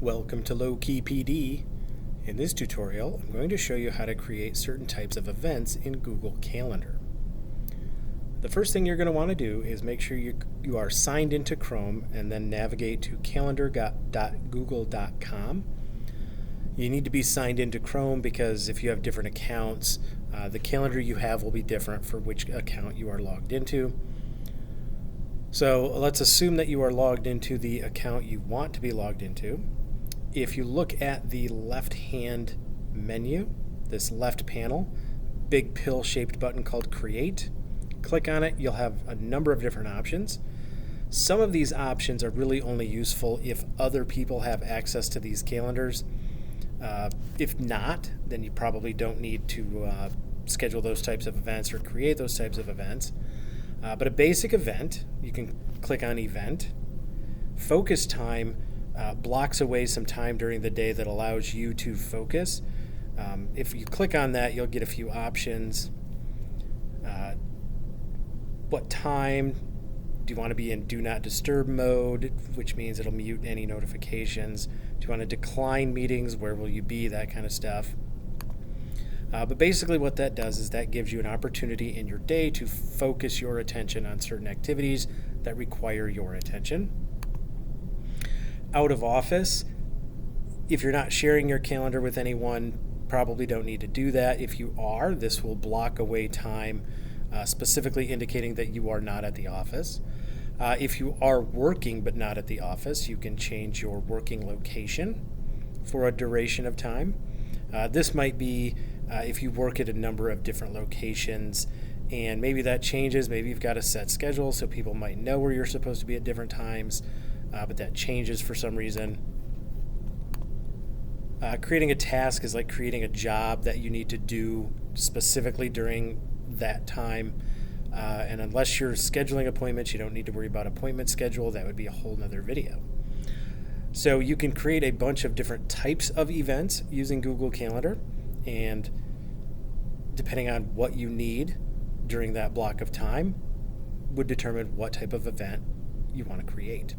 Welcome to Low-Key PD. In this tutorial, I'm going to show you how to create certain types of events in Google Calendar. The first thing you're going to want to do is make sure you are signed into Chrome and then navigate to calendar.google.com. You need to be signed into Chrome because if you have different accounts, the calendar you have will be different for which account you are logged into. So let's assume that you are logged into the account you want to be logged into. If you look at the left-hand menu, this left panel, big pill-shaped button called Create, click on it, you'll have a number of different options. Some of these options are really only useful if other people have access to these calendars. If not, then you probably don't need to schedule those types of events or create those types of events. But a basic event, you can click on Event. Focus time blocks away some time during the day that allows you to focus. If you click on that, you'll get a few options. What time do you want to be in Do Not Disturb mode, which means it'll mute any notifications? Do you want to decline meetings? Where will you be? That kind of stuff. But basically what that does is that gives you an opportunity in your day to focus your attention on certain activities that require your attention. Out of office, if you're not sharing your calendar with anyone, probably don't need to do that. If you are, this will block away time, specifically indicating that you are not at the office. If you are working but not at the office, you can change your working location for a duration of time. This might be if you work at a number of different locations and maybe that changes. Maybe you've got a set schedule so people might know where you're supposed to be at different times, but that changes for some reason. Creating a task is like creating a job that you need to do specifically during that time. And unless you're scheduling appointments, you don't need to worry about appointment schedule. That would be a whole nother video. So you can create a bunch of different types of events using Google Calendar, and depending on what you need during that block of time would determine what type of event you want to create.